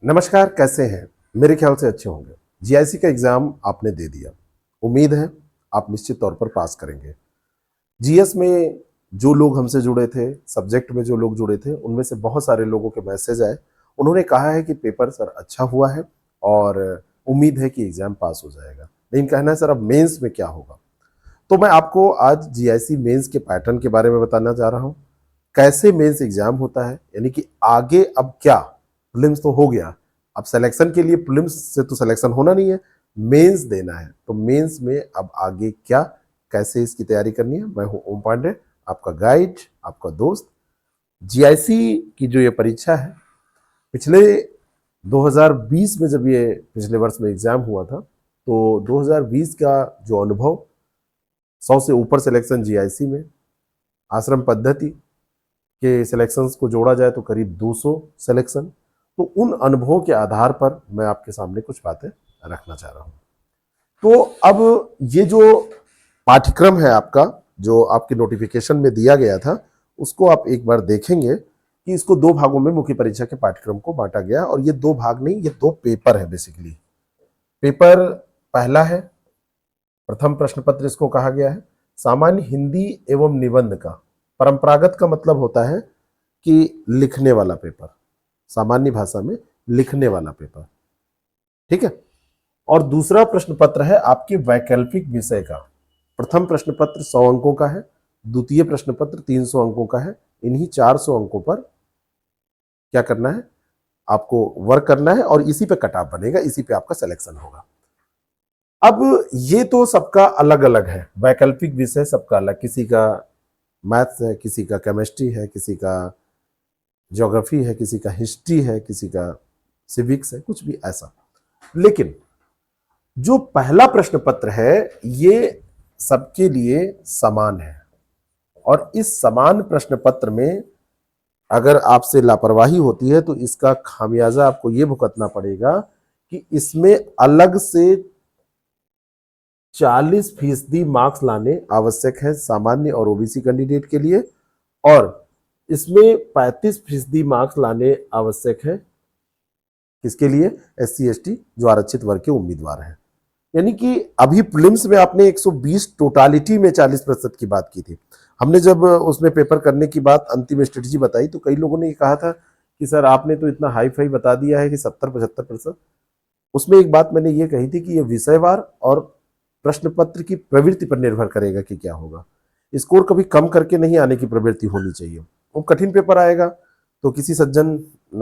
नमस्कार, कैसे हैं? मेरे ख्याल से अच्छे होंगे। जीआईसी का एग्ज़ाम आपने दे दिया। उम्मीद है आप निश्चित तौर पर पास करेंगे। जीएस में जो लोग हमसे जुड़े थे, सब्जेक्ट में जो लोग जुड़े थे, उनमें से बहुत सारे लोगों के मैसेज आए। उन्होंने कहा है कि पेपर सर अच्छा हुआ है और उम्मीद है कि एग्ज़ाम पास हो जाएगा। लेकिन कहना है सर अब मेंस में क्या होगा? तो मैं आपको आज जीआईसी मेंस के पैटर्न के बारे में बताना जा रहा हूँ। कैसे मेंस एग्जाम होता है, यानी कि आगे अब क्या, प्रीलिम्स तो हो गया, अब सिलेक्शन के लिए प्रीलिम्स से तो सिलेक्शन होना नहीं है, मेंस देना है। तो मेंस में अब आगे क्या, कैसे इसकी तैयारी करनी है। मैं हूं ओम पांडे, आपका गाइड, आपका दोस्त। जीआईसी की जो ये परीक्षा है, पिछले 2020 में जब ये पिछले वर्ष में एग्जाम हुआ था, तो 2020 का जो अनुभव, 100 से ऊपर सिलेक्शन जीआईसी में, आश्रम पद्धति के सिलेक्शंस को जोड़ा जाए तो करीब 200 सिलेक्शन। तो उन अनुभवों के आधार पर मैं आपके सामने कुछ बातें रखना चाह रहा हूं। तो अब ये जो पाठ्यक्रम है आपका, जो आपके नोटिफिकेशन में दिया गया था, उसको आप एक बार देखेंगे कि इसको दो भागों में मुख्य परीक्षा के पाठ्यक्रम को बांटा गया। और ये दो भाग नहीं, ये दो पेपर है बेसिकली। पेपर पहला है, प्रथम प्रश्न पत्र इसको कहा गया है, सामान्य हिंदी एवं निबंध का। परंपरागत का मतलब होता है कि लिखने वाला पेपर, सामान्य भाषा में लिखने वाला पेपर, ठीक है। और दूसरा प्रश्न पत्र है आपके वैकल्पिक विषय का। प्रथम प्रश्न पत्र 100 अंकों का है, द्वितीय प्रश्न पत्र 300 अंकों का है। इन्हीं 400 अंकों पर क्या करना है, आपको वर्क करना है और इसी पे कट ऑफ बनेगा, इसी पे आपका सिलेक्शन होगा। अब ये तो सबका अलग अलग है, वैकल्पिक विषय सबका अलग, किसी का मैथ्स है, किसी का केमिस्ट्री है, किसी का ज्योग्राफी है, किसी का हिस्ट्री है, किसी का सिविक्स है, कुछ भी ऐसा। लेकिन जो पहला प्रश्न पत्र है ये सबके लिए समान है। और इस समान प्रश्न पत्र में अगर आपसे लापरवाही होती है तो इसका खामियाजा आपको ये भुगतना पड़ेगा कि इसमें अलग से 40% मार्क्स लाने आवश्यक है सामान्य और ओबीसी कैंडिडेट के लिए, और इसमें 35% मार्क्स लाने आवश्यक है किसके लिए, एससी एसटी जो आरक्षित वर्ग के उम्मीदवार हैं। यानी कि अभी प्रीलिम्स में आपने 120 टोटालिटी में 40% की बात की थी। हमने जब उसमें पेपर करने की बात, अंतिम स्ट्रेटजी बताई, तो कई लोगों ने ये कहा था कि सर आपने तो इतना हाई फाई बता दिया है कि 70-75%। उसमें एक बात मैंने ये कही थी कि ये विषयवार और प्रश्न पत्र की प्रवृत्ति पर निर्भर करेगा कि क्या होगा। स्कोर कभी कम करके नहीं आने की प्रवृत्ति होनी चाहिए। वो कठिन पेपर आएगा तो किसी सज्जन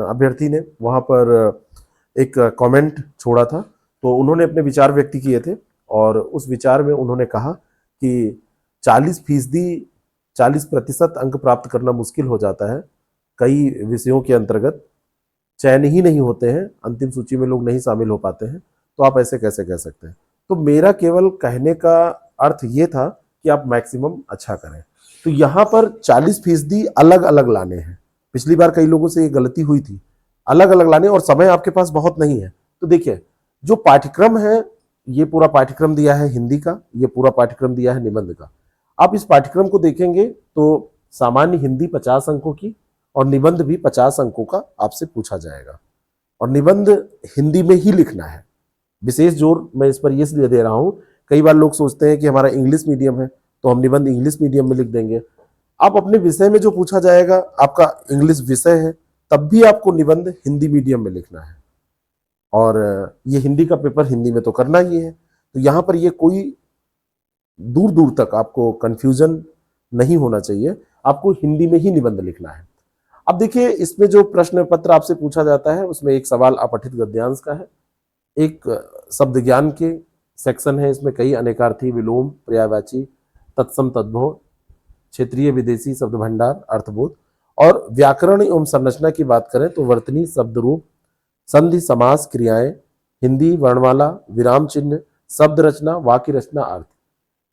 अभ्यर्थी ने वहां पर एक कमेंट छोड़ा था, तो उन्होंने अपने विचार व्यक्त किए थे और उस विचार में उन्होंने कहा कि 40% अंक प्राप्त करना मुश्किल हो जाता है, कई विषयों के अंतर्गत चयन ही नहीं होते हैं, अंतिम सूची में लोग नहीं शामिल हो पाते हैं, तो आप ऐसे कैसे कह सकते हैं। तो मेरा केवल कहने का अर्थ ये था कि आप मैक्सिमम अच्छा करें। तो यहाँ पर 40% अलग अलग लाने हैं। पिछली बार कई लोगों से ये गलती हुई थी, अलग अलग लाने, और समय आपके पास बहुत नहीं है। तो देखिए, जो पाठ्यक्रम है, ये पूरा पाठ्यक्रम दिया है हिंदी का, ये पूरा पाठ्यक्रम दिया है निबंध का। आप इस पाठ्यक्रम को देखेंगे तो सामान्य हिंदी 50 अंकों की और निबंध भी 50 अंकों का आपसे पूछा जाएगा, और निबंध हिंदी में ही लिखना है। विशेष जोर मैं इस पर इसलिए दे रहा हूं, कई बार लोग सोचते हैं कि हमारा इंग्लिश मीडियम है तो हम निबंध इंग्लिश मीडियम में लिख देंगे। आप अपने विषय में जो पूछा जाएगा, आपका इंग्लिश विषय है, तब भी आपको निबंध हिंदी मीडियम में लिखना है। और ये हिंदी का पेपर हिंदी में तो करना ही है। तो यहाँ पर ये कोई दूर दूर तक आपको कंफ्यूजन नहीं होना चाहिए, आपको हिंदी में ही निबंध लिखना है। अब देखिए, इसमें जो प्रश्न पत्र आपसे पूछा जाता है उसमें एक सवाल अपठित गद्यांश का है, एक शब्द ज्ञान के सेक्शन है, इसमें कई अनेकार्थी, विलोम, पर्यायवाची, तत्सम, तद्भव, क्षेत्रीय विदेशी शब्द भंडार, अर्थबोध। और व्याकरण एवं संरचना की बात करें तो वर्तनी, शब्द रूप, संधि, समास, क्रियाएं, हिंदी, वर्णमाला, विराम चिन्ह, शब्द रचना, वाक्य रचना, अर्थ।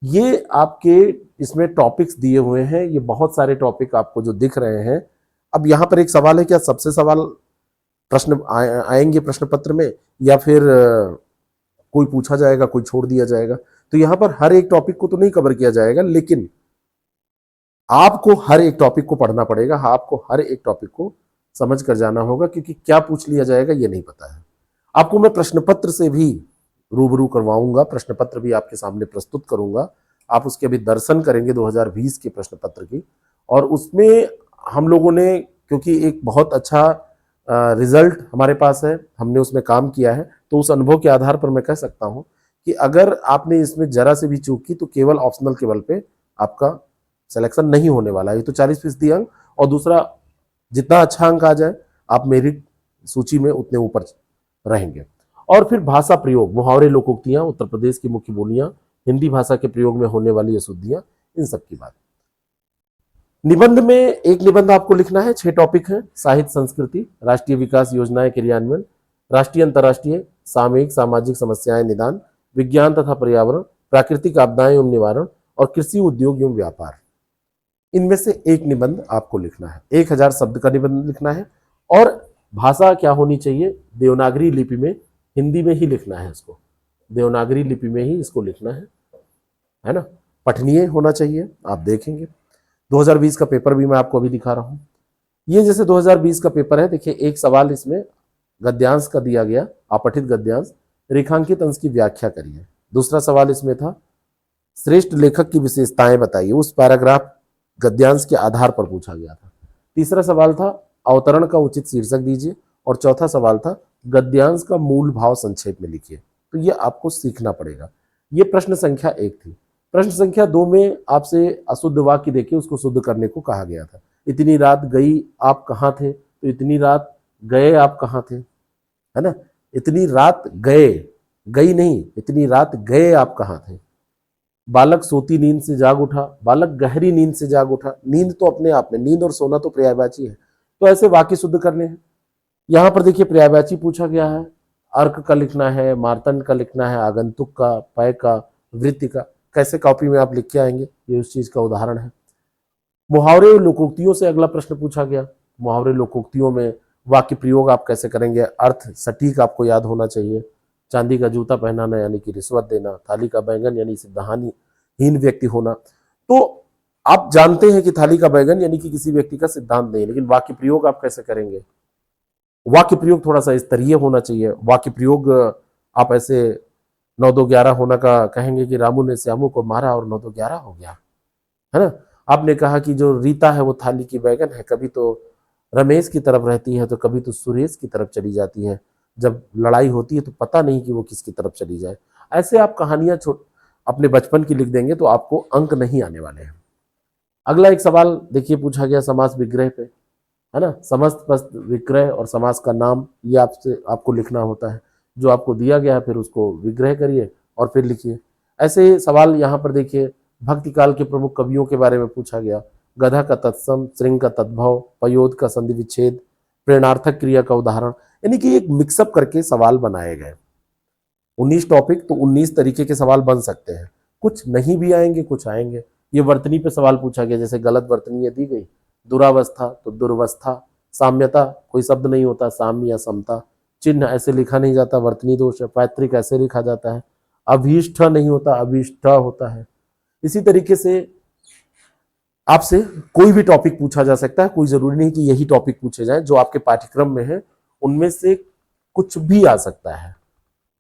ये आपके इसमें टॉपिक्स दिए हुए हैं, ये बहुत सारे टॉपिक आपको जो दिख रहे हैं। अब यहाँ पर एक सवाल है, क्या सबसे सवाल प्रश्न आएंगे प्रश्न पत्र में, या फिर कोई पूछा जाएगा, कोई छोड़ दिया जाएगा। तो यहाँ पर हर एक टॉपिक को तो नहीं कवर किया जाएगा, लेकिन आपको हर एक टॉपिक को पढ़ना पड़ेगा, आपको हर एक टॉपिक को समझ कर जाना होगा, क्योंकि क्या पूछ लिया जाएगा ये नहीं पता है। आपको मैं प्रश्न पत्र से भी रूबरू करवाऊंगा, प्रश्न पत्र भी आपके सामने प्रस्तुत करूंगा, आप उसके अभी दर्शन करेंगे 2020 के प्रश्न पत्र की। और उसमें हम लोगों ने, क्योंकि एक बहुत अच्छा रिजल्ट हमारे पास है, हमने उसमें काम किया है, तो उस अनुभव के आधार पर मैं कह सकता हूं कि अगर आपने इसमें जरा से भी चूक की तो केवल ऑप्शनल के बल पे आपका सिलेक्शन नहीं होने वाला है। ये तो 40% अंक, और दूसरा जितना अच्छा अंक आ जाए आप मेरिट सूची में उतने ऊपर रहेंगे। और फिर भाषा प्रयोग, मुहावरे, लोकोक्तियां, उत्तर प्रदेश की मुख्य बोलियां, हिंदी भाषा के प्रयोग में होने वाली अशुद्धियां, इन सब की बात। निबंध में एक निबंध आपको लिखना है, 6 टॉपिक है। साहित्य संस्कृति, राष्ट्रीय विकास योजनाएं क्रियान्वयन, राष्ट्रीय अंतर्राष्ट्रीय सामयिक सामाजिक समस्याएं निदान, विज्ञान तथा पर्यावरण, प्राकृतिक आपदाएं एवं निवारण, और कृषि उद्योग एवं व्यापार। इनमें से एक निबंध आपको लिखना है, 1000 शब्द का निबंध लिखना है। और भाषा क्या होनी चाहिए, देवनागरी लिपि में, हिंदी में ही लिखना है इसको, देवनागरी लिपि में ही इसको लिखना है ना। पठनीय होना चाहिए, आप देखेंगे। 2020 का पेपर भी मैं आपको अभी दिखा रहा हूं। ये जैसे 2020 का पेपर है, देखिए एक सवाल इसमें गद्यांश का दिया गया, अपठित गद्यांश, रेखांकित अंश की व्याख्या करिए। दूसरा सवाल इसमें था, श्रेष्ठ लेखक की विशेषताएं बताइए, उस पैराग्राफ गद्यांश के आधार पर पूछा गया था। तीसरा सवाल था, अवतरण का उचित शीर्षक दीजिए। और चौथा सवाल था, गद्यांश का मूल भाव संक्षेप में लिखिए। तो ये आपको सीखना पड़ेगा। ये प्रश्न संख्या 1 थी। प्रश्न संख्या 2 में आपसे अशुद्ध वाक्य देखिए, उसको शुद्ध करने को कहा गया था। इतनी रात गई आप कहाँ थे, तो इतनी रात गए आप कहाँ थे, है ना। इतनी रात गए, गई नहीं, इतनी रात गए आप कहाँ थे। बालक सोती नींद से जाग उठा, बालक गहरी नींद से जाग उठा। नींद तो अपने आप में, नींद और सोना तो पर्यायवाची है, तो ऐसे वाक्य शुद्ध करने हैं। यहां पर देखिए पर्यायवाची पूछा गया है, अर्क का लिखना है, मार्तंड का लिखना है, आगंतुक का, पय का, वृत्ति का। कैसे कॉपी में आप लिख के आएंगे, ये उस चीज का उदाहरण है। मुहावरे और लोकोक्तियों से अगला प्रश्न पूछा गया। मुहावरे लोकोक्तियों में वाक्य प्रयोग आप कैसे करेंगे, अर्थ सटीक आपको याद होना चाहिए। चांदी का जूता पहनाना यानी कि रिश्वत देना, थाली का बैंगन यानी सिद्धांतहीन व्यक्ति होना। तो आप जानते हैं कि थाली का बैंगन यानी कि किसी व्यक्ति का सिद्धांत नहीं, लेकिन वाक्य प्रयोग आप कैसे करेंगे। वाक्य प्रयोग थोड़ा सा स्तरीय होना चाहिए। वाक्य प्रयोग आप ऐसे 9-2-11 होना का कहेंगे कि रामू ने श्यामू को मारा और 9-2-11 हो गया, है ना। आपने कहा कि जो रीता है वो थाली की बैगन है, कभी तो रमेश की तरफ रहती है तो कभी तो सुरेश की तरफ चली जाती है। जब लड़ाई होती है तो पता नहीं कि वो किसकी तरफ चली जाए। ऐसे आप कहानियां अपने बचपन की लिख देंगे तो आपको अंक नहीं आने वाले हैं। अगला एक सवाल देखिए पूछा गया समास विग्रह पे, है ना। समस्त पद विग्रह और समास का नाम, ये आपको लिखना होता है। जो आपको दिया गया है फिर उसको विग्रह करिए और फिर लिखिए। ऐसे सवाल यहाँ पर देखिए, भक्ति काल के प्रमुख कवियों के बारे में पूछा गया। गधा का तत्सम, श्रृंग का तद्भव, पयोद का संधि विच्छेद, प्रेरणार्थक क्रिया का उदाहरण, यानी कि एक मिक्सअप करके सवाल बनाए गए। 19 टॉपिक तो 19 तरीके के सवाल बन सकते हैं। कुछ नहीं भी आएंगे, कुछ आएंगे। ये वर्तनी पे सवाल पूछा गया, जैसे गलत वर्तनी दी गई, दुरावस्था तो दुर्वस्था, साम्यता कोई शब्द नहीं होता, साम्य या समता, चिन्ह ऐसे लिखा नहीं जाता, वर्तनी दोष है, पैतृक ऐसे लिखा जाता है, अभीष्ट नहीं होता, अभीष्ट होता है। इसी तरीके से आपसे कोई भी टॉपिक पूछा जा सकता है, कोई जरूरी नहीं कि यही टॉपिक पूछे जाए। जो आपके पाठ्यक्रम में है उनमें से कुछ भी आ सकता है,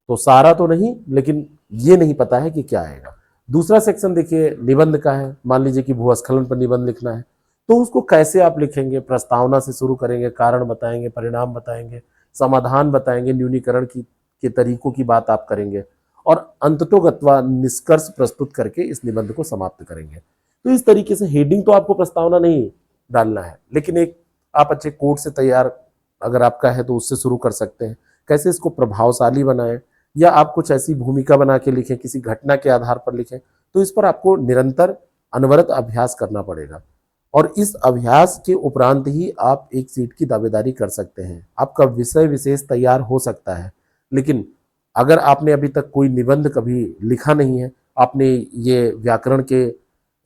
तो सारा तो नहीं, लेकिन ये नहीं पता है कि क्या आएगा। दूसरा सेक्शन देखिए निबंध का है। मान लीजिए कि भूस्खलन पर निबंध लिखना है, तो उसको कैसे आप लिखेंगे। प्रस्तावना से शुरू करेंगे, कारण बताएंगे, परिणाम बताएंगे, समाधान बताएंगे, न्यूनीकरण के तरीकों की बात आप करेंगे, और अंततोगत्वा निष्कर्ष प्रस्तुत करके इस निबंध को समाप्त करेंगे। तो इस तरीके से हेडिंग तो आपको प्रस्तावना नहीं डालना है, लेकिन एक आप अच्छे कोड से तैयार अगर आपका है तो उससे शुरू कर सकते हैं। कैसे इसको प्रभावशाली बनाएं, या आप कुछ ऐसी भूमिका बना के लिखें, किसी घटना के आधार पर लिखें, तो इस पर आपको निरंतर अनवरत अभ्यास करना पड़ेगा। और इस अभ्यास के उपरांत ही आप एक सीट की दावेदारी कर सकते हैं। आपका विषय विशेष तैयार हो सकता है, लेकिन अगर आपने अभी तक कोई निबंध कभी लिखा नहीं है, आपने ये व्याकरण के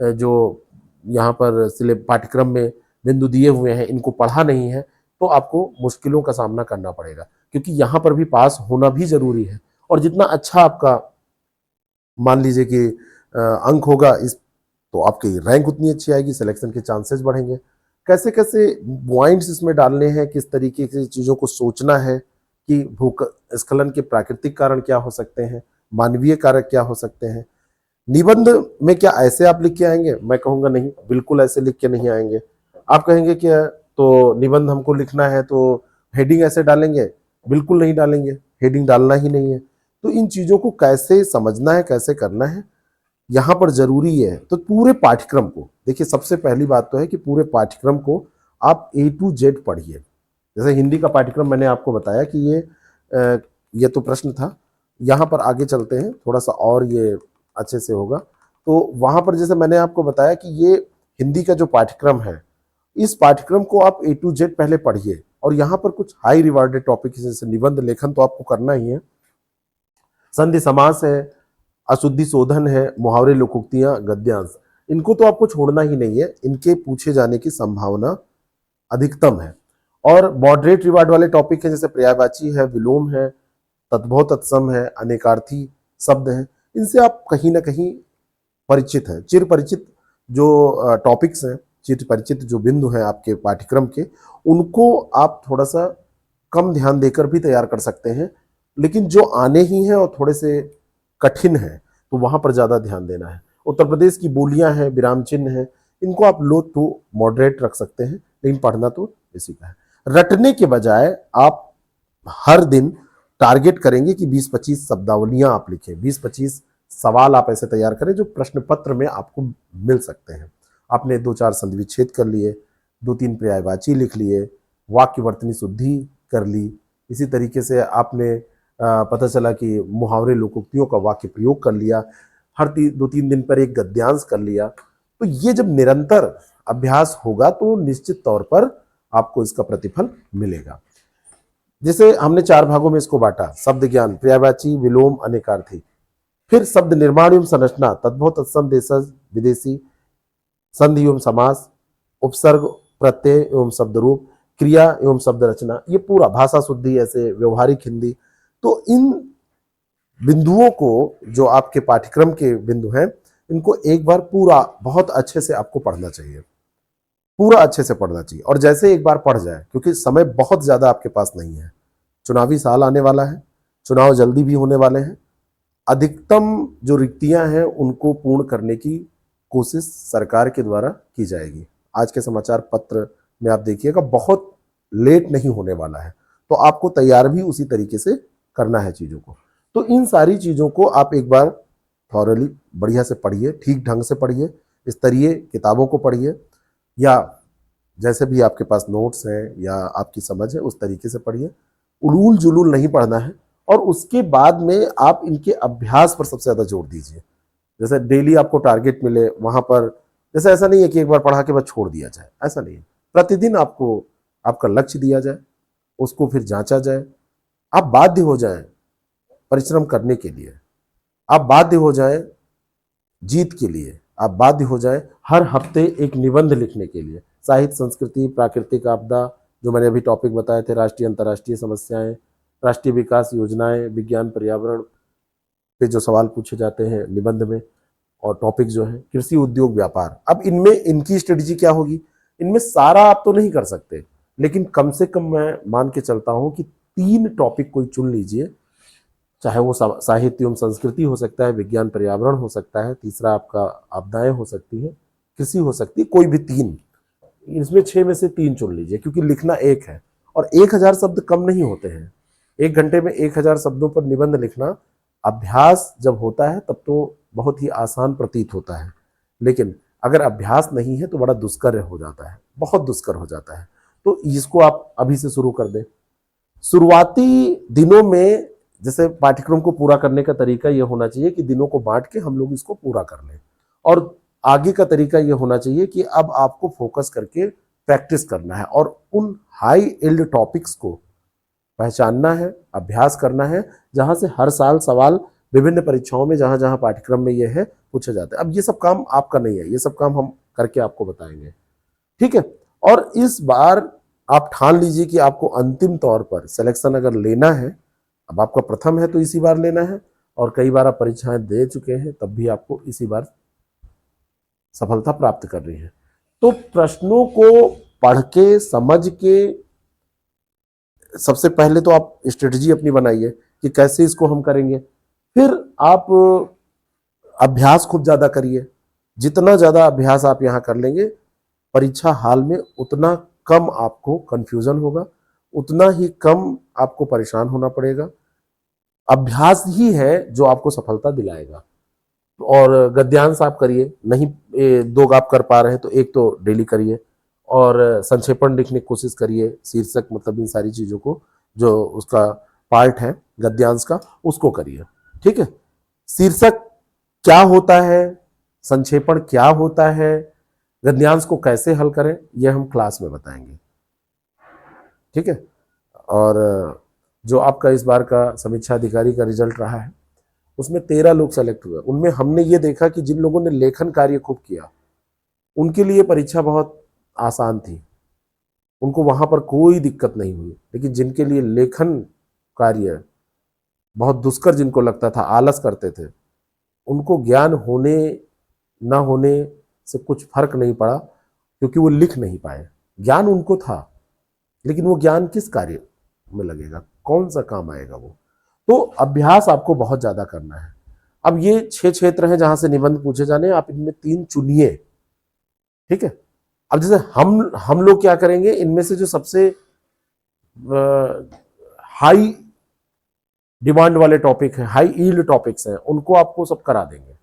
जो यहाँ पर पाठ्यक्रम में बिंदु दिए हुए हैं इनको पढ़ा नहीं है, तो आपको मुश्किलों का सामना करना पड़ेगा, क्योंकि यहाँ पर भी पास होना भी जरूरी है। और जितना अच्छा आपका मान लीजिए कि अंक होगा इस, तो आपकी रैंक उतनी अच्छी आएगी, सिलेक्शन के चांसेस बढ़ेंगे। कैसे कैसे पॉइंट्स इसमें डालने हैं, किस तरीके से चीज़ों को सोचना है कि भूस्खलन के प्राकृतिक कारण क्या हो सकते हैं, मानवीय कारक क्या हो सकते हैं। निबंध में क्या ऐसे आप लिख के आएंगे? मैं कहूँगा नहीं, बिल्कुल ऐसे लिख के नहीं आएंगे। आप कहेंगे कि तो निबंध हमको लिखना है तो हेडिंग ऐसे डालेंगे? बिल्कुल नहीं डालेंगे, हेडिंग डालना ही नहीं है। तो इन चीज़ों को कैसे समझना है, कैसे करना है, यहाँ पर जरूरी है। तो पूरे पाठ्यक्रम को देखिए, सबसे पहली बात तो है कि पूरे पाठ्यक्रम को आप A to Z पढ़िए। जैसे हिंदी का पाठ्यक्रम मैंने आपको बताया कि ये तो प्रश्न था। यहाँ पर आगे चलते हैं, थोड़ा सा और ये अच्छे से होगा। तो वहाँ पर जैसे मैंने आपको बताया कि ये हिंदी का जो पाठ्यक्रम है, इस पाठ्यक्रम को आप A to Z पहले पढ़िए। और यहाँ पर कुछ हाई रिवार्डेड टॉपिक जैसे निबंध लेखन तो आपको करना ही है, संधि समास है, अशुद्धि शोधन है, मुहावरे, लोकोक्तियां, गद्यांश, इनको तो आपको छोड़ना ही नहीं है। इनके पूछे जाने की संभावना अधिकतम है। और मॉडरेट रिवार्ड वाले टॉपिक है, जैसे पर्यायवाची है, विलोम है, तद्भव तत्सम है, अनेकार्थी शब्द है। इनसे आप कहीं ना कहीं परिचित हैं। चिर परिचित जो टॉपिक्स हैं, चिर परिचित जो बिंदु हैं आपके पाठ्यक्रम के, उनको आप थोड़ा सा कम ध्यान देकर भी तैयार कर सकते हैं। लेकिन जो आने ही हैं और थोड़े से कठिन है, तो वहां पर ज्यादा ध्यान देना है। उत्तर प्रदेश की बोलियां हैं, विराम चिन्ह है, इनको आप लो तो मॉडरेट रख सकते हैं, लेकिन पढ़ना तो इसी का है। रटने के बजाय आप हर दिन टारगेट करेंगे कि 20-25 शब्दावलियां आप लिखें, 20-25 सवाल आप ऐसे तैयार करें जो प्रश्न पत्र में आपको मिल सकते हैं। आपने 2-4 संधि विच्छेद कर लिए, 2-3 पर्यायवाची लिख लिए, वाक्य वर्तनी शुद्धि कर ली। इसी तरीके से आपने पता चला कि मुहावरे, लोकोक्तियों का वाक्य प्रयोग कर लिया, हर 2-3 दिन पर एक गद्यांश कर लिया। तो ये जब निरंतर अभ्यास होगा तो निश्चित तौर पर आपको इसका प्रतिफल मिलेगा। जैसे हमने 4 भागों में इसको बांटा, शब्द ज्ञान, पर्यायवाची, विलोम, अनेकार्थी। फिर शब्द निर्माण एवं संरचना, तद्भव तत्सम, देशज, विदेशी, संधि एवं समास, उपसर्ग, प्रत्यय एवं शब्द रूप, क्रिया एवं शब्द रचना, ये पूरा भाषा शुद्धि, ऐसे व्यवहारिक हिंदी। तो इन बिंदुओं को, जो आपके पाठ्यक्रम के बिंदु हैं, इनको एक बार पूरा बहुत अच्छे से आपको पढ़ना चाहिए, पूरा अच्छे से पढ़ना चाहिए। और जैसे एक बार पढ़ जाए, क्योंकि समय बहुत ज्यादा आपके पास नहीं है, चुनावी साल आने वाला है, चुनाव जल्दी भी होने वाले हैं, अधिकतम जो रिक्तियां हैं उनको पूर्ण करने की कोशिश सरकार के द्वारा की जाएगी। आज के समाचार पत्र में आप देखिएगा, बहुत लेट नहीं होने वाला है, तो आपको तैयार भी उसी तरीके से करना है चीज़ों को। तो इन सारी चीज़ों को आप एक बार थॉरली बढ़िया से पढ़िए, ठीक ढंग से पढ़िए, स्तरीय किताबों को पढ़िए, या जैसे भी आपके पास नोट्स हैं या आपकी समझ है उस तरीके से पढ़िए। उलूल जुलूल नहीं पढ़ना है। और उसके बाद में आप इनके अभ्यास पर सबसे ज़्यादा जोर दीजिए। जैसे डेली आपको टारगेट मिले, वहाँ पर जैसे ऐसा नहीं है कि एक बार पढ़ा के बाद छोड़ दिया जाए, ऐसा नहीं है। प्रतिदिन आपको आपका लक्ष्य दिया जाए, उसको फिर जांचा जाए, आप बाध्य हो जाएं परिश्रम करने के लिए, आप बाध्य हो जाएं जीत के लिए, आप बाध्य हो जाएं हर हफ्ते एक निबंध लिखने के लिए। साहित्य, संस्कृति, प्राकृतिक आपदा, जो मैंने अभी टॉपिक बताए थे, राष्ट्रीय अंतर्राष्ट्रीय समस्याएं, राष्ट्रीय विकास योजनाएं, विज्ञान पर्यावरण पे जो सवाल पूछे जाते हैं निबंध में, और टॉपिक जो है कृषि, उद्योग, व्यापार। अब इनमें इनकी स्ट्रेटजी क्या होगी? इनमें सारा आप तो नहीं कर सकते, लेकिन कम से कम मैं मान के चलता हूं कि 3 टॉपिक कोई चुन लीजिए, चाहे वो साहित्य एवं संस्कृति हो सकता है, विज्ञान पर्यावरण हो सकता है, तीसरा आपका आपदाएं हो सकती है, कृषि हो सकती है, कोई भी 3, इसमें 6 में से 3 चुन लीजिए, क्योंकि लिखना एक है और 1000 शब्द कम नहीं होते हैं। 1 घंटे में 1000 शब्दों पर निबंध लिखना, अभ्यास जब होता है तब तो बहुत ही आसान प्रतीत होता है, लेकिन अगर अभ्यास नहीं है तो बड़ा दुष्कर हो जाता है, बहुत दुष्कर हो जाता है। तो इसको आप अभी से शुरू कर दें। शुरुआती दिनों में जैसे पाठ्यक्रम को पूरा करने का तरीका यह होना चाहिए कि दिनों को बांट के हम लोग इसको पूरा कर लें, और आगे का तरीका यह होना चाहिए कि अब आपको फोकस करके प्रैक्टिस करना है और उन हाई एल्ड टॉपिक्स को पहचानना है, अभ्यास करना है, जहां से हर साल सवाल विभिन्न परीक्षाओं में जहां जहां पाठ्यक्रम में यह है पूछे जाते हैं। अब ये सब काम आपका नहीं है, ये सब काम हम करके आपको बताएंगे, ठीक है। और इस बार आप ठान लीजिए कि आपको अंतिम तौर पर सिलेक्शन अगर लेना है, अब आपका प्रथम है तो इसी बार लेना है, और कई बार आप परीक्षाएं दे चुके हैं तब भी आपको इसी बार सफलता प्राप्त करनी है। तो प्रश्नों को पढ़ के समझ के सबसे पहले तो आप स्ट्रेटजी अपनी बनाइए कि कैसे इसको हम करेंगे। फिर आप अभ्यास खूब ज्यादा करिए। जितना ज्यादा अभ्यास आप यहाँ कर लेंगे परीक्षा हाल में उतना कम आपको कंफ्यूजन होगा, उतना ही कम आपको परेशान होना पड़ेगा। अभ्यास ही है जो आपको सफलता दिलाएगा। और गद्यांश आप करिए, नहीं दो आप कर पा रहे हैं तो एक तो डेली करिए, और संक्षेपण लिखने की कोशिश करिए, शीर्षक मतलब इन सारी चीजों को जो उसका पार्ट है गद्यांश का उसको करिए। ठीक है, शीर्षक क्या होता है, संक्षेपण क्या होता है, गद्यांश को कैसे हल करें, यह हम क्लास में बताएंगे। ठीक है, और जो आपका इस बार का समीक्षा अधिकारी का रिजल्ट रहा है उसमें 13 लोग सेलेक्ट हुए। उनमें हमने ये देखा कि जिन लोगों ने लेखन कार्य खूब किया उनके लिए परीक्षा बहुत आसान थी, उनको वहां पर कोई दिक्कत नहीं हुई। लेकिन जिनके लिए लेखन कार्य बहुत दुष्कर जिनको लगता था, आलस करते थे, उनको ज्ञान होने ना होने से कुछ फर्क नहीं पड़ा, क्योंकि वो लिख नहीं पाए। ज्ञान उनको था लेकिन वो ज्ञान किस कार्य में लगेगा, कौन सा काम आएगा वो। तो अभ्यास आपको बहुत ज्यादा करना है। अब ये 6 क्षेत्र हैं जहां से निबंध पूछे जाने हैं, आप इनमें 3 चुनिए। ठीक है, अब जैसे हम लोग क्या करेंगे, इनमें से जो सबसे हाई डिमांड वाले टॉपिक हैं, हाई यील्ड टॉपिक्स हैं, उनको आपको सब करा देंगे।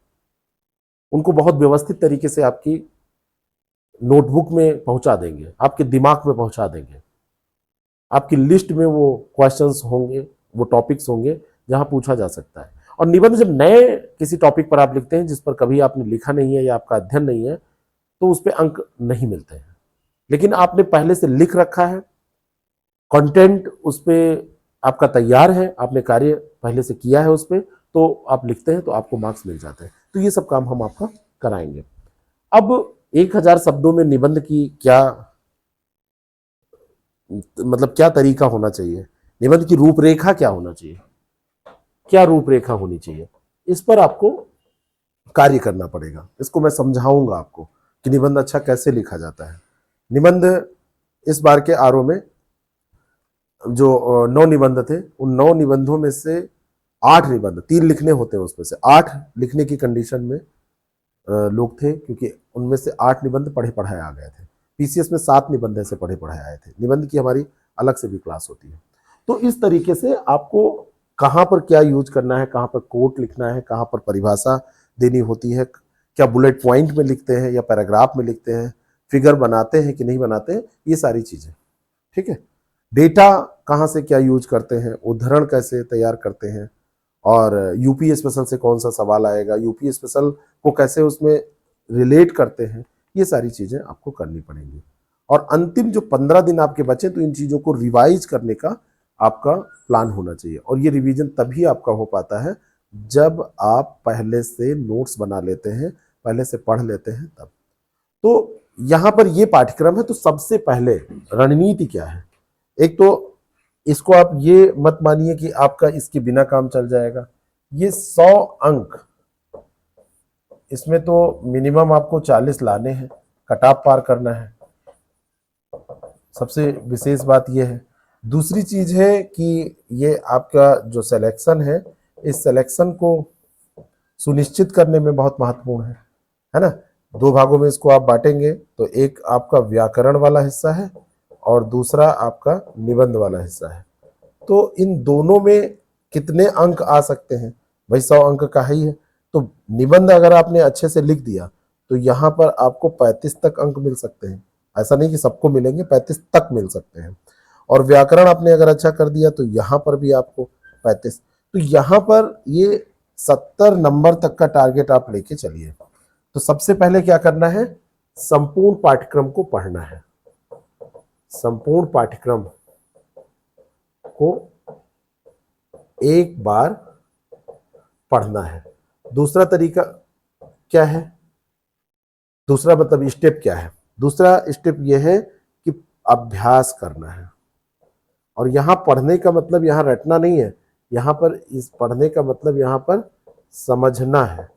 उनको बहुत व्यवस्थित तरीके से आपकी नोटबुक में पहुंचा देंगे, आपके दिमाग में पहुंचा देंगे। आपकी लिस्ट में वो क्वेश्चंस होंगे, वो टॉपिक्स होंगे जहां पूछा जा सकता है। और निबंध जब नए किसी टॉपिक पर आप लिखते हैं जिस पर कभी आपने लिखा नहीं है या आपका अध्ययन नहीं है, तो उस पर अंक नहीं मिलते हैं। लेकिन आपने पहले से लिख रखा है, कंटेंट उस पर आपका तैयार है, आपने कार्य पहले से किया है उस पर, तो आप लिखते हैं तो आपको मार्क्स मिल जाते हैं। तो ये सब काम हम आपका कराएंगे। अब 1000 शब्दों में निबंध की क्या मतलब क्या तरीका होना चाहिए, निबंध की रूपरेखा क्या होना चाहिए, क्या रूपरेखा होनी चाहिए, इस पर आपको कार्य करना पड़ेगा। इसको मैं समझाऊंगा आपको कि निबंध अच्छा कैसे लिखा जाता है। निबंध इस बार के आरओ में जो 9 निबंध थे, उन 9 निबंधों में से 8 निबंध, 3 लिखने होते हैं उसमें से 8 लिखने की कंडीशन में लोग थे, क्योंकि उनमें से 8 निबंध पढ़े पढ़ाए आ गए थे। पीसीएस में 7 निबंध ऐसे पढ़े पढ़ाए आए थे। निबंध की हमारी अलग से भी क्लास होती है। तो इस तरीके से आपको कहाँ पर क्या यूज करना है, कहाँ पर कोट लिखना है, कहाँ पर परिभाषा देनी होती है, क्या बुलेट पॉइंट में लिखते हैं या पैराग्राफ में लिखते हैं, फिगर बनाते हैं कि नहीं बनाते हैं, ये सारी चीजें। ठीक है, डेटा कहाँ से क्या यूज करते हैं, उदाहरण कैसे तैयार करते हैं, और यूपी स्पेशल से कौन सा सवाल आएगा, यूपी स्पेशल को कैसे उसमें रिलेट करते हैं, ये सारी चीजें आपको करनी पड़ेंगी। और अंतिम जो 15 दिन आपके बचे, तो इन चीजों को रिवाइज करने का आपका प्लान होना चाहिए। और ये रिवीजन तभी आपका हो पाता है जब आप पहले से नोट्स बना लेते हैं, पहले से पढ़ लेते हैं तब। तो यहाँ पर ये पाठ्यक्रम है। तो सबसे पहले रणनीति क्या है, एक तो इसको आप ये मत मानिए कि आपका इसके बिना काम चल जाएगा। ये 100 अंक, इसमें तो मिनिमम आपको 40 लाने हैं, कट ऑफ पार करना है। सबसे विशेष बात यह है। दूसरी चीज है कि ये आपका जो सिलेक्शन है, इस सिलेक्शन को सुनिश्चित करने में बहुत महत्वपूर्ण है ना। 2 भागों में इसको आप बांटेंगे, तो एक आपका व्याकरण वाला हिस्सा है और दूसरा आपका निबंध वाला हिस्सा है। तो इन दोनों में कितने अंक आ सकते हैं, भाई 100 अंक का ही है। तो निबंध अगर आपने अच्छे से लिख दिया तो यहाँ पर आपको 35 तक अंक मिल सकते हैं। ऐसा नहीं कि सबको मिलेंगे, 35 तक मिल सकते हैं। और व्याकरण आपने अगर अच्छा कर दिया तो यहाँ पर भी आपको 35। तो यहाँ पर ये 70 नंबर तक का टारगेट आप लेके चलिए। तो सबसे पहले क्या करना है, संपूर्ण पाठ्यक्रम को पढ़ना है। संपूर्ण पाठ्यक्रम को एक बार पढ़ना है। दूसरा तरीका क्या है, दूसरा मतलब स्टेप क्या है, दूसरा स्टेप यह है कि अभ्यास करना है। और यहां पढ़ने का मतलब यहां रटना नहीं है, यहां पर इस पढ़ने का मतलब यहां पर समझना है।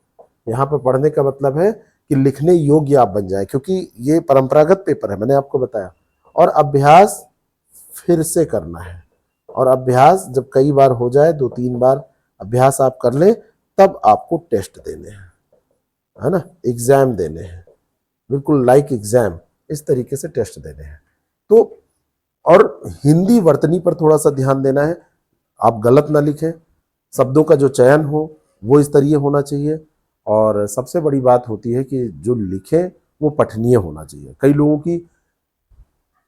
यहां पर पढ़ने का मतलब है कि लिखने योग्य आप बन जाए, क्योंकि ये परंपरागत पेपर है, मैंने आपको बताया और अभ्यास फिर से करना है। और अभ्यास जब कई बार हो जाए, 2-3 बार अभ्यास आप कर लें, तब आपको टेस्ट देने हैं, है ना, एग्जाम देने हैं, बिल्कुल लाइक एग्जाम, इस तरीके से टेस्ट देने हैं। तो और हिंदी वर्तनी पर थोड़ा सा ध्यान देना है, आप गलत ना लिखें, शब्दों का जो चयन हो वो इस तरीके होना चाहिए। और सबसे बड़ी बात होती है कि जो लिखें वो पठनीय होना चाहिए। कई लोगों की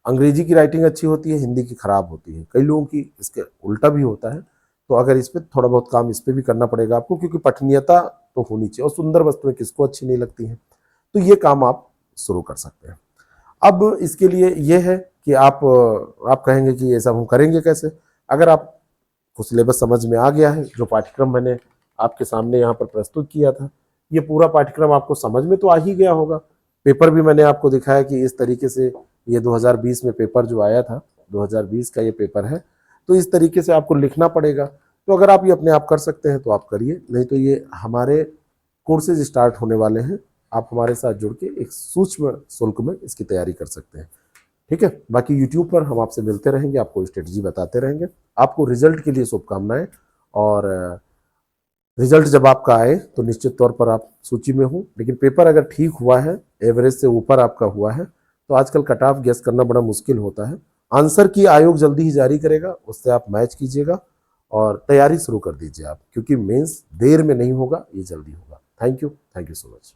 अंग्रेजी की राइटिंग अच्छी होती है, हिंदी की खराब होती है, कई लोगों की इसके उल्टा भी होता है। तो अगर इस पर थोड़ा बहुत काम इस पर भी करना पड़ेगा आपको, क्योंकि पठनीयता तो होनी चाहिए, और सुंदर वस्तुएं किसको अच्छी नहीं लगती हैं। तो ये काम आप शुरू कर सकते हैं। अब इसके लिए ये है कि आप कहेंगे कि ये सब हम करेंगे कैसे। अगर आपको सिलेबस समझ में आ गया है, जो पाठ्यक्रम मैंने आपके सामने यहाँ पर प्रस्तुत किया था, ये पूरा पाठ्यक्रम आपको समझ में तो आ ही गया होगा। पेपर भी मैंने आपको दिखाया कि इस तरीके से ये 2020 में पेपर जो आया था, 2020 का ये पेपर है, तो इस तरीके से आपको लिखना पड़ेगा। तो अगर आप ये अपने आप कर सकते हैं तो आप करिए, नहीं तो ये हमारे कोर्सेज स्टार्ट होने वाले हैं, आप हमारे साथ जुड़ के एक सूक्ष्म शुल्क में इसकी तैयारी कर सकते हैं। ठीक है, बाकी यूट्यूब पर हम आपसे मिलते रहेंगे, आपको स्ट्रेटजी बताते रहेंगे। आपको रिजल्ट के लिए शुभकामनाएं, और रिजल्ट जब आपका आए तो निश्चित तौर पर आप सूची में हो। लेकिन पेपर अगर ठीक हुआ है, एवरेज से ऊपर आपका हुआ है, तो आजकल कट ऑफ गेस करना बड़ा मुश्किल होता है। आंसर की आयोग जल्दी ही जारी करेगा, उससे आप मैच कीजिएगा और तैयारी शुरू कर दीजिए आप, क्योंकि मेंस देर में नहीं होगा, ये जल्दी होगा। Thank you so much.